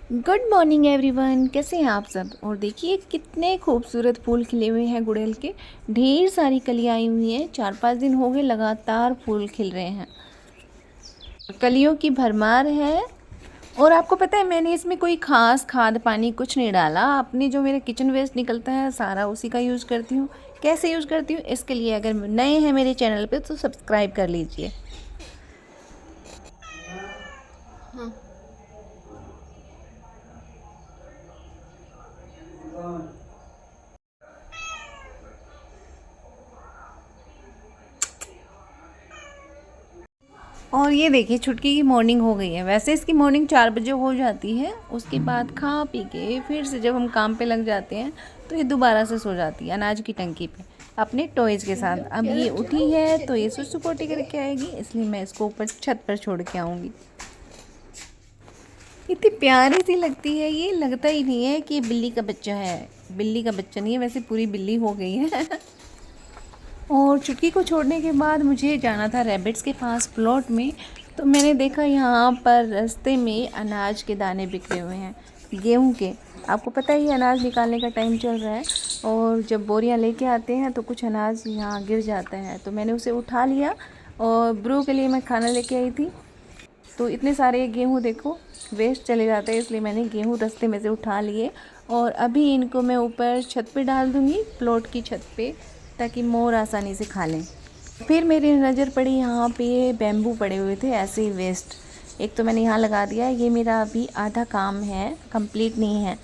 Good morning everyone, कैसे हैं आप सब। और देखिए कितने खूबसूरत फूल खिले हुए हैं गुड़हल के। ढेर सारी कलियाँ आई हुई हैं। 4-5 दिन हो गए लगातार फूल खिल रहे हैं, कलियों की भरमार है। और आपको पता है मैंने इसमें कोई ख़ास खाद पानी कुछ नहीं डाला। अपनी जो मेरे किचन वेस्ट निकलता है सारा उसी का यूज़ करती हूँ। कैसे यूज़ करती हूँ इसके लिए अगर नए हैं मेरे चैनल पे तो सब्सक्राइब कर लीजिए। और ये देखिए छुटकी की मॉर्निंग हो गई है। वैसे इसकी मॉर्निंग 4 बजे हो जाती है। उसके बाद खा पी के फिर से जब हम काम पे लग जाते हैं तो ये दोबारा से सो जाती है अनाज की टंकी पे अपने टॉयज़ के साथ। अब ये उठी है तो ये सुसु पोटी करके आएगी, इसलिए मैं इसको ऊपर छत पर छोड़ के आऊँगी। इतनी प्यारी सी लगती है, ये लगता ही नहीं है कि ये बिल्ली का बच्चा है। बिल्ली का बच्चा नहीं है, वैसे पूरी बिल्ली हो गई है। और चुटकी को छोड़ने के बाद मुझे जाना था रैबिट्स के पास प्लॉट में। तो मैंने देखा यहाँ पर रास्ते में अनाज के दाने बिखरे हुए हैं, गेहूं के। आपको पता ही अनाज निकालने का टाइम चल रहा है और जब बोरियाँ लेके आते हैं तो कुछ अनाज यहाँ गिर जाता है। तो मैंने उसे उठा लिया और ब्रू के लिए मैं खाना लेके आई थी। तो इतने सारे गेहूँ देखो वेस्ट चले जाते हैं, इसलिए मैंने गेहूँ रास्ते में से उठा लिए। और अभी इनको मैं ऊपर छत पे डाल दूँगी, प्लॉट की छत पे, ताकि मोर आसानी से खा लें। फिर मेरी नज़र पड़ी यहाँ पे बैम्बू पड़े हुए थे ऐसे ही वेस्ट। एक तो मैंने यहाँ लगा दिया। ये मेरा अभी आधा काम है, कंप्लीट नहीं है।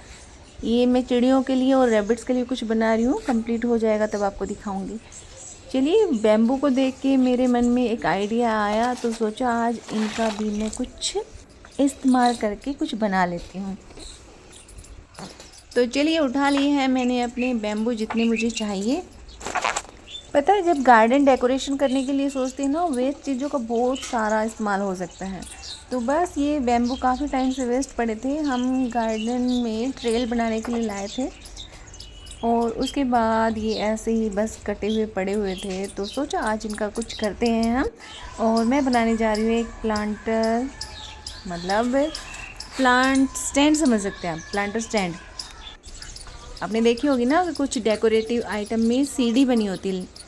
ये मैं चिड़ियों के लिए और रैबिट्स के लिए कुछ बना रही हूँ, कंप्लीट हो जाएगा तब आपको दिखाऊंगी। चलिए, बैम्बू को देख के मेरे मन में एक आइडिया आया तो सोचा आज इनका भी मैं कुछ इस्तेमाल करके कुछ बना लेती हूँ। तो चलिए उठा लिए हैं मैंने अपने बैम्बू जितने मुझे चाहिए। पता है जब गार्डन डेकोरेशन करने के लिए सोचते हैं ना, वेस्ट चीज़ों का बहुत सारा इस्तेमाल हो सकता है। तो बस ये बैम्बू काफ़ी टाइम से वेस्ट पड़े थे, हम गार्डन में ट्रेल बनाने के लिए लाए थे। और उसके बाद ये ऐसे ही बस कटे हुए पड़े हुए थे तो सोचा आज इनका कुछ करते हैं हम। और मैं बनाने जा रही हूँ एक प्लांटर, मतलब प्लांट स्टैंड समझ सकते हैं आप, प्लांटर स्टैंड। आपने देखी होगी ना कि कुछ डेकोरेटिव आइटम में सीढ़ी बनी होती है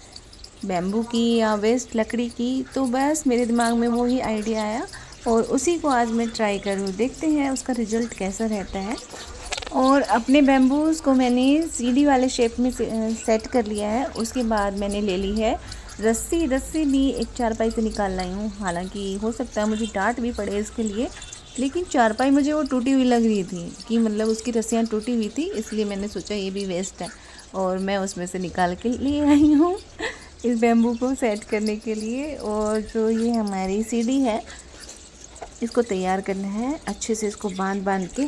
बैम्बू की या वेस्ट लकड़ी की। तो बस मेरे दिमाग में वही आइडिया आया और उसी को आज मैं ट्राई करूँ, देखते हैं उसका रिज़ल्ट कैसा रहता है। और अपने बैम्बूज़ को मैंने सीढ़ी वाले शेप में सेट कर लिया है। उसके बाद मैंने ले ली है रस्सी। रस्सी भी एक चारपाई से निकाल लाई हूँ। हालांकि हो सकता है मुझे डांट भी पड़े इसके लिए, लेकिन चारपाई मुझे वो टूटी हुई लग रही थी कि मतलब उसकी रस्सियाँ टूटी हुई थी, इसलिए मैंने सोचा ये भी वेस्ट है और मैं उसमें से निकाल के ले आई हूँ इस बैम्बू को सेट करने के लिए। और जो ये हमारी सीढ़ी है इसको तैयार करना है अच्छे से, इसको बांध बांध के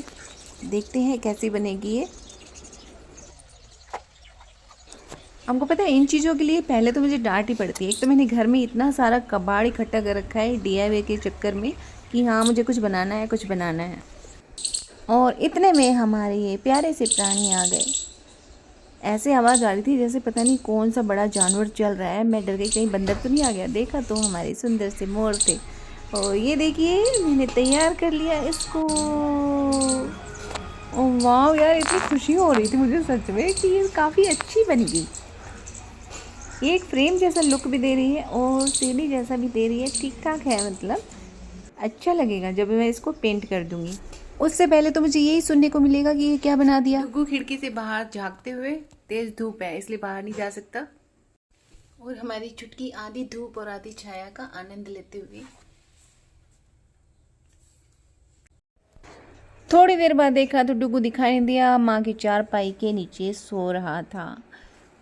देखते हैं कैसी बनेगी ये। हमको पता है इन चीज़ों के लिए पहले तो मुझे डांट ही पड़ती है। एक तो मैंने घर में इतना सारा कबाड़ इकट्ठा कर रखा है डीआईवाई के चक्कर में कि हाँ मुझे कुछ बनाना है कुछ बनाना है। और इतने में हमारे ये प्यारे से प्राणी आ गए। ऐसे आवाज़ आ रही थी जैसे पता नहीं कौन सा बड़ा जानवर चल रहा है। मैं डर गई कहीं बंदर तो नहीं आ गया। देखा तो हमारे सुंदर से मोर थे। और ये देखिए मैंने तैयार कर लिया इसको। ओह वाह यार, इतनी खुशी हो रही थी मुझे सच में कि ये काफ़ी अच्छी बन गई। ये एक फ्रेम जैसा लुक भी दे रही है और सीढ़ी जैसा भी दे रही है, ठीक ठाक है। मतलब अच्छा लगेगा जब मैं इसको पेंट कर दूंगी। उससे पहले तो मुझे यही सुनने को मिलेगा कि ये क्या बना दिया। डुगू खिड़की से बाहर झांकते हुए, तेज धूप है इसलिए बाहर नहीं जा सकता। और हमारी चुटकी आधी धूप और आधी छाया का आनंद लेते हुए। थोड़ी देर बाद देखा तो डुगू दिखाई नहीं दिया, माँ की चारपाई के नीचे सो रहा था।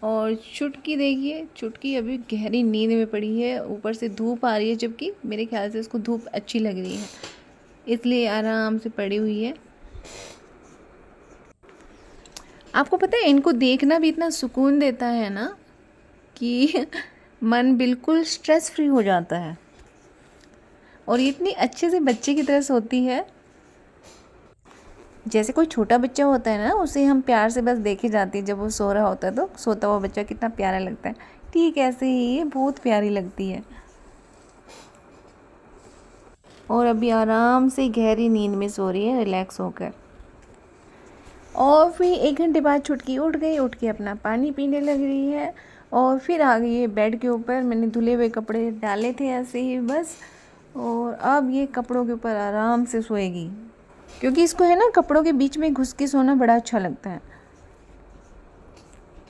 और चुटकी देखिए, चुटकी अभी गहरी नींद में पड़ी है। ऊपर से धूप आ रही है जबकि मेरे ख्याल से इसको धूप अच्छी लग रही है, इसलिए आराम से पड़ी हुई है। आपको पता है इनको देखना भी इतना सुकून देता है ना कि मन बिल्कुल स्ट्रेस फ्री हो जाता है। और ये इतनी अच्छे से बच्चे की तरह सोती है। जैसे कोई छोटा बच्चा होता है ना, उसे हम प्यार से बस देखे जाते हैं जब वो सो रहा होता है तो सोता हुआ बच्चा कितना प्यारा लगता है, ठीक ऐसे ही ये बहुत प्यारी लगती है। और अभी आराम से गहरी नींद में सो रही है रिलैक्स होकर। और फिर 1 घंटे बाद छुटकी उठ गई, उठ के अपना पानी पीने लग रही है और फिर आ गई है बेड के ऊपर। मैंने धुले हुए कपड़े डाले थे ऐसे ही बस, और अब ये कपड़ों के ऊपर आराम से सोएगी, क्योंकि इसको है ना कपड़ों के बीच में घुस के सोना बड़ा अच्छा लगता है।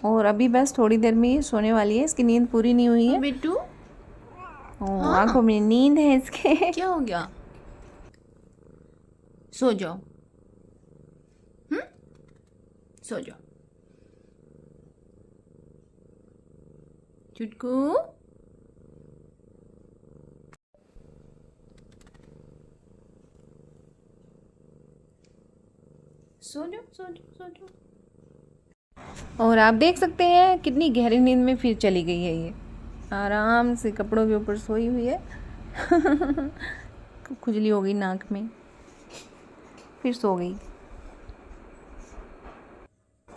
और अभी बस थोड़ी देर में ये सोने वाली है, इसकी नींद पूरी नहीं हुई है। बिट्टू आंखों में नींद है इसके। क्या हो गया? सो जाओ, सो जाओ चुटकू। सो जाओ, सो जाओ, सो जाओ। और आप देख सकते हैं कितनी गहरी नींद में फिर चली गई है ये, आराम से कपड़ों के ऊपर सोई हुई है। खुजली हो गई नाक में, फिर सो गई।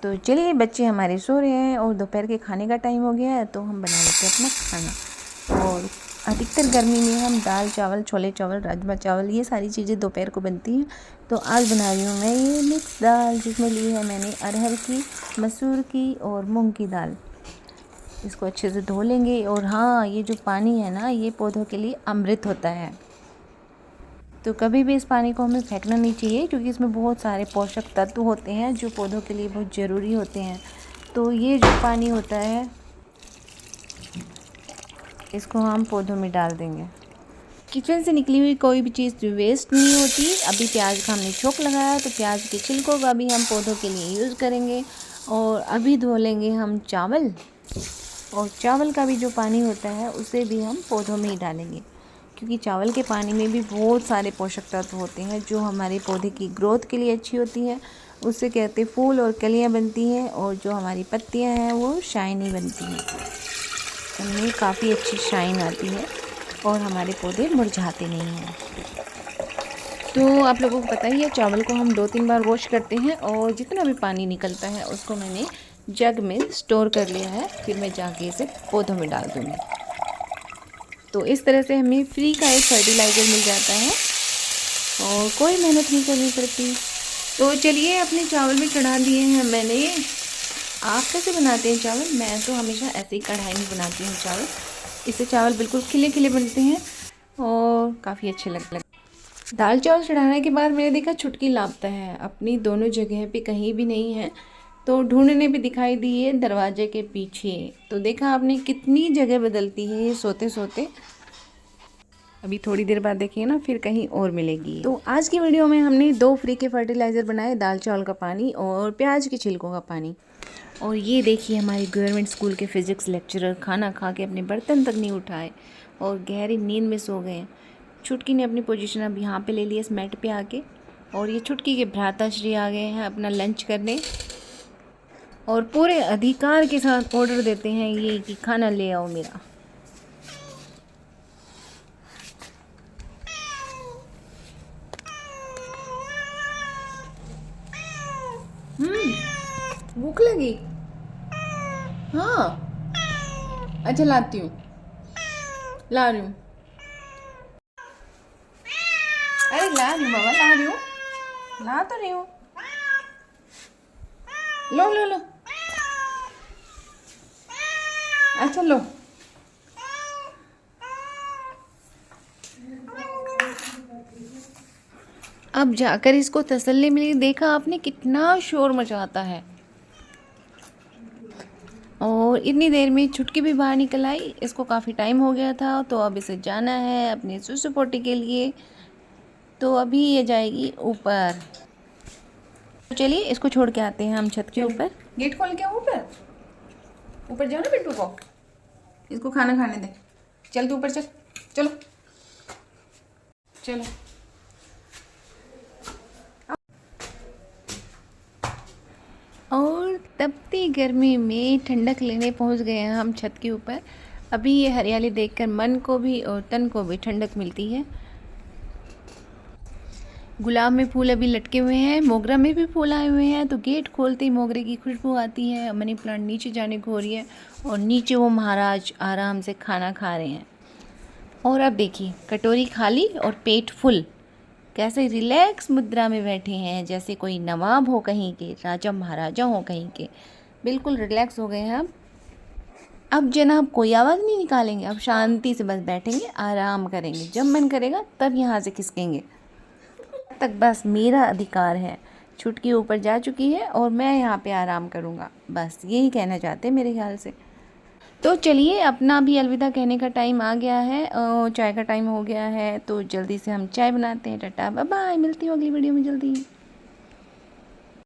तो चलिए बच्चे हमारे सो रहे हैं और दोपहर के खाने का टाइम हो गया है, तो हम बना लेते हैं अपना खाना। और अधिकतर गर्मी में हम दाल चावल, छोले चावल, राजमा चावल, ये सारी चीज़ें दोपहर को बनती हैं। तो आज बना रही हूँ मैं ये मिक्स दाल, जिसमें ली है मैंने अरहर की, मसूर की और मूंग की दाल। इसको अच्छे से धो लेंगे। और हाँ, ये जो पानी है ना, ये पौधों के लिए अमृत होता है, तो कभी भी इस पानी को हमें फेंकना नहीं चाहिए, क्योंकि इसमें बहुत सारे पोषक तत्व होते हैं जो पौधों के लिए बहुत ज़रूरी होते हैं। तो ये जो पानी होता है, इसको हम पौधों में डाल देंगे। किचन से निकली हुई कोई भी चीज़ वेस्ट नहीं होती। अभी प्याज का हमने छोक लगाया, तो प्याज के छिलकों का भी हम पौधों के लिए यूज़ करेंगे। और अभी धो लेंगे हम चावल, और चावल का भी जो पानी होता है उसे भी हम पौधों में ही डालेंगे, क्योंकि चावल के पानी में भी बहुत सारे पोषक तत्व होते हैं जो हमारे पौधे की ग्रोथ के लिए अच्छी होती है। उससे कहते फूल और कलियां बनती हैं, और जो हमारी पत्तियां हैं वो शाइनी बनती हैं, उनमें काफ़ी अच्छी शाइन आती है और हमारे पौधे मुरझाते नहीं हैं। तो आप लोगों को पता ही है, चावल को हम 2-3 बार वॉश करते हैं, और जितना भी पानी निकलता है उसको मैंने जग में स्टोर कर लिया है, फिर मैं जाके इसे पौधों में डाल दूँगी। तो इस तरह से हमें फ्री का एक फर्टिलाइज़र मिल जाता है और कोई मेहनत नहीं करनी पड़ती। तो चलिए, अपने चावल भी चढ़ा दिए हैं मैंने। आप कैसे बनाते हैं चावल? मैं तो हमेशा ऐसे ही कढ़ाई में बनाती हूँ चावल। इससे चावल बिल्कुल खिले खिले बनते हैं और काफ़ी अच्छे लगते हैं। दाल चावल चढ़ाने के बाद मैंने देखा छुटकी लापता है, अपनी दोनों जगह पे कहीं भी नहीं है। तो ढूंढने पे दिखाई दी है दरवाजे के पीछे। तो देखा आपने कितनी जगह बदलती है ये सोते सोते। अभी थोड़ी देर बाद देखिए ना, फिर कहीं और मिलेगी। तो आज की वीडियो में हमने 2 फ्री के फर्टिलाइज़र बनाए, दाल चावल का पानी और प्याज के छिलकों का पानी। और ये देखिए, हमारे गवर्नमेंट स्कूल के फिज़िक्स लेक्चरर खाना खा के अपने बर्तन तक नहीं उठाए और गहरी नींद में सो गए। छुटकी ने अपनी पोजीशन अब यहाँ पे ले ली इस मैट पे आके, और ये छुटकी के भ्राताश्री आ गए हैं अपना लंच करने, और पूरे अधिकार के साथ ऑर्डर देते हैं ये कि खाना ले आओ मेरा। भूख लगी? हाँ, अच्छा लाती हूँ, ला रही हूँ। अरे ला रही हूँ बाबा, ला रही हूँ, ला तो रही हूँ। लो लो लो, अच्छा लो। अब जाकर इसको तसल्ली मिली। देखा आपने कितना शोर मचाता है। और इतनी देर में छुटकी भी बाहर निकल आई। इसको काफ़ी टाइम हो गया था, तो अब इसे जाना है अपने सुसु पोटी के लिए। तो अभी ये जाएगी ऊपर। चलिए इसको छोड़ के आते हैं हम छत के ऊपर। गेट खोल के ऊपर ऊपर जाओ ना बिट्टू को, इसको खाना खाने दे। चल तू ऊपर चल, चलो चलो। और तपती गर्मी में ठंडक लेने पहुंच गए हैं हम छत के ऊपर। अभी ये हरियाली देखकर मन को भी और तन को भी ठंडक मिलती है। गुलाब में फूल अभी लटके हुए हैं, मोगरा में भी फूल आए हुए हैं। तो गेट खोलते ही मोगरे की खुशबू आती है। मनी प्लांट नीचे जाने को हो रही है, और नीचे वो महाराज आराम से खाना खा रहे हैं। और अब देखिए, कटोरी खाली और पेट फुल। कैसे रिलैक्स मुद्रा में बैठे हैं, जैसे कोई नवाब हो कहीं के, राजा महाराजा हो कहीं के। बिल्कुल रिलैक्स हो गए हैं अब जनाब कोई आवाज़ नहीं निकालेंगे, अब शांति से बस बैठेंगे, आराम करेंगे, जब मन करेगा तब यहाँ से खिसकेंगे। तक बस मेरा अधिकार है, छुटकी ऊपर जा चुकी है और मैं यहाँ पे आराम करूँगा, बस यही कहना चाहते हैं मेरे ख्याल से। तो चलिए अपना भी अलविदा कहने का टाइम आ गया है, चाय का टाइम हो गया है, तो जल्दी से हम चाय बनाते हैं। टाटा बाय बाय, मिलती हूँ अगली वीडियो में जल्दी।